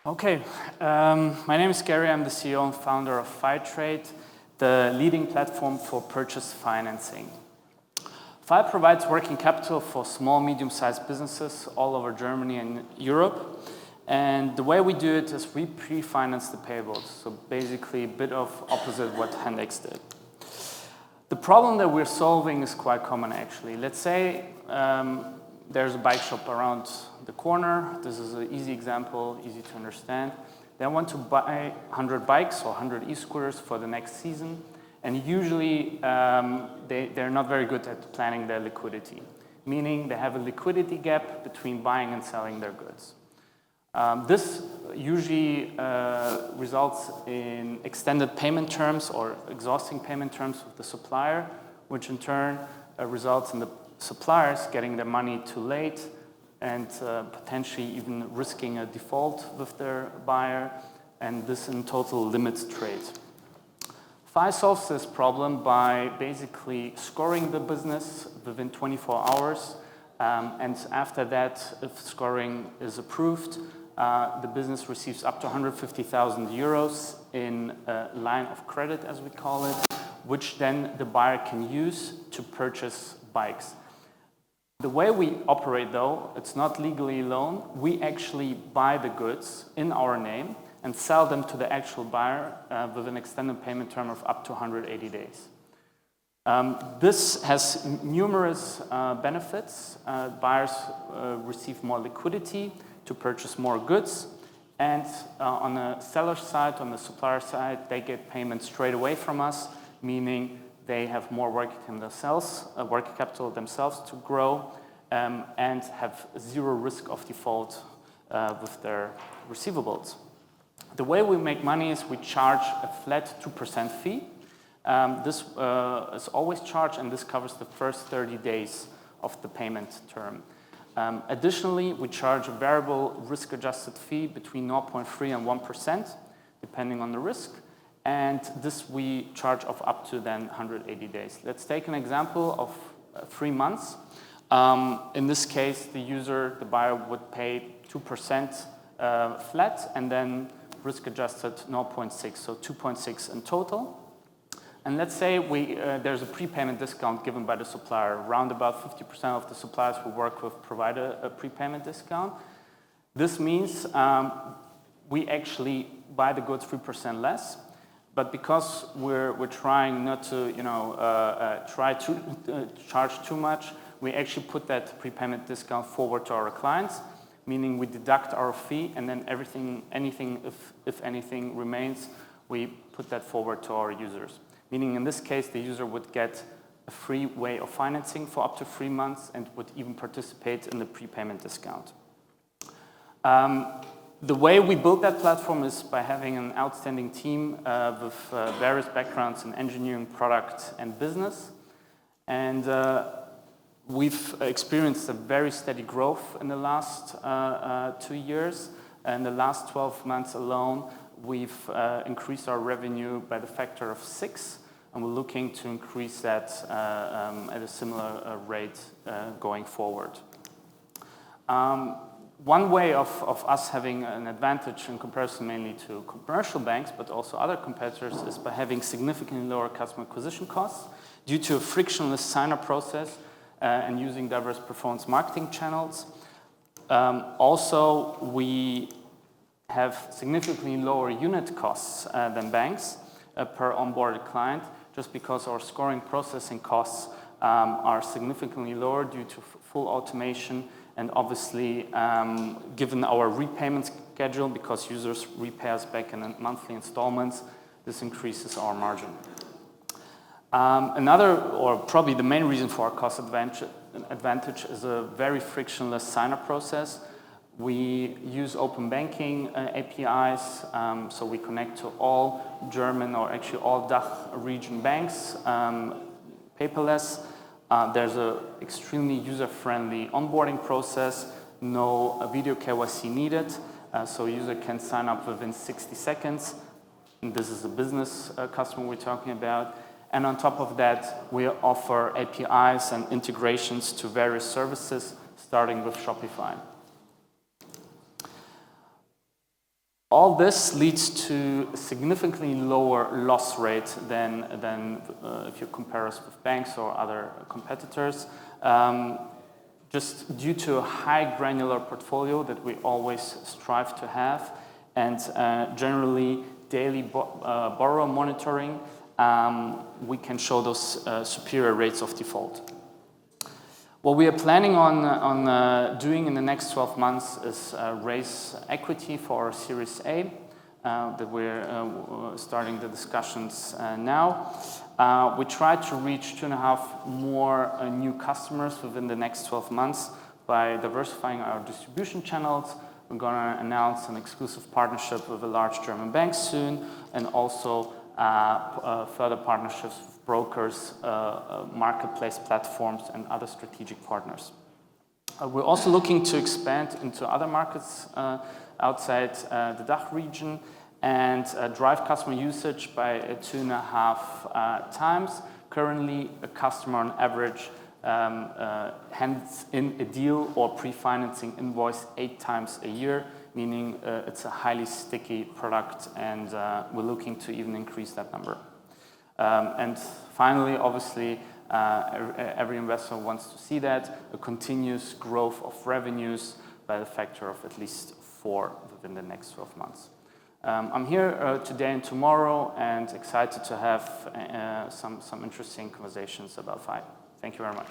Okay, my name is Garry. I'm the CEO and founder of VAI, the leading platform for purchase financing. VAI provides working capital for small, medium-sized businesses all over Germany and Europe. And the way we do it is we pre-finance the payables. So basically a bit of opposite what Hendex did. The problem that we're solving is quite common actually. Let's say there's a bike shop around the corner. This is an easy example, easy to understand. They want to buy 100 bikes or 100 e-scooters for the next season. And usually they're not very good at planning their liquidity, meaning they have a liquidity gap between buying and selling their goods. This usually results in extended payment terms or exhausting payment terms with the supplier, which in turn results in the suppliers getting their money too late and potentially even risking a default with their buyer, and this in total limits trade. VAI solves this problem by basically scoring the business within 24 hours, and after that, if scoring is approved, the business receives up to 150,000 euros in a line of credit, as we call it, which then the buyer can use to purchase bikes. The way we operate, though, it's not legally a loan. We actually buy the goods in our name and sell them to the actual buyer with an extended payment term of up to 180 days. This has numerous benefits. Buyers receive more liquidity to purchase more goods, and on the seller side, on the supplier side, they get payment straight away from us, meaning they have more working capital themselves to grow and have zero risk of default with their receivables. The way we make money is we charge a flat 2% fee. This is always charged, and this covers the first 30 days of the payment term. Additionally, we charge a variable risk-adjusted fee between 0.3% and 1%, depending on the risk. And this we charge of up to then 180 days. Let's take an example of 3 months. In this case, the buyer would pay 2% flat and then risk-adjusted 0.6, so 2.6 in total. And let's say there's a prepayment discount given by the supplier. Around about 50% of the suppliers we work with provide a prepayment discount. This means we actually buy the goods 3% less. But because we're trying not to charge too much, we actually put that prepayment discount forward to our clients, meaning we deduct our fee, and then if anything remains, we put that forward to our users. Meaning in this case, the user would get a free way of financing for up to 3 months and would even participate in the prepayment discount. The way we built that platform is by having an outstanding team with various backgrounds in engineering, product, and business. And we've experienced a very steady growth in the last 2 years. In the last 12 months alone, we've increased our revenue by the factor of 6, and we're looking to increase that at a similar rate going forward. One way of us having an advantage in comparison mainly to commercial banks, but also other competitors, is by having significantly lower customer acquisition costs due to a frictionless sign-up process and using diverse performance marketing channels. Also, we have significantly lower unit costs than banks per onboarded client, just because our scoring processing costs are significantly lower due to full automation. And obviously, given our repayment schedule, because users repay us back in monthly installments, this increases our margin. Another, or probably the main reason for our cost advantage is a very frictionless sign-up process. We use open banking APIs, so we connect to all German, or actually all DACH region banks, paperless. There's an extremely user-friendly onboarding process, no video KYC needed, so a user can sign up within 60 seconds. And this is a business customer we're talking about. And on top of that, we offer APIs and integrations to various services, starting with Shopify. All this leads to a significantly lower loss rate than if you compare us with banks or other competitors, just due to a high granular portfolio that we always strive to have, and generally daily borrower monitoring, we can show those superior rates of default. What we are planning on doing in the next 12 months is raise equity for our Series A, that we're starting the discussions now. We try to reach 2.5 more new customers within the next 12 months by diversifying our distribution channels. We're going to announce an exclusive partnership with a large German bank soon, and also further partnerships with brokers, marketplace platforms, and other strategic partners. We're also looking to expand into other markets outside the DACH region and drive customer usage by 2.5 times. Currently, a customer on average hands in a deal or pre-financing invoice 8 times a year, meaning it's a highly sticky product, and we're looking to even increase that number. And finally, obviously, every investor wants to see that, a continuous growth of revenues by the factor of at least 4 within the next 12 months. I'm here today and tomorrow, and excited to have some interesting conversations about VAI. Thank you very much.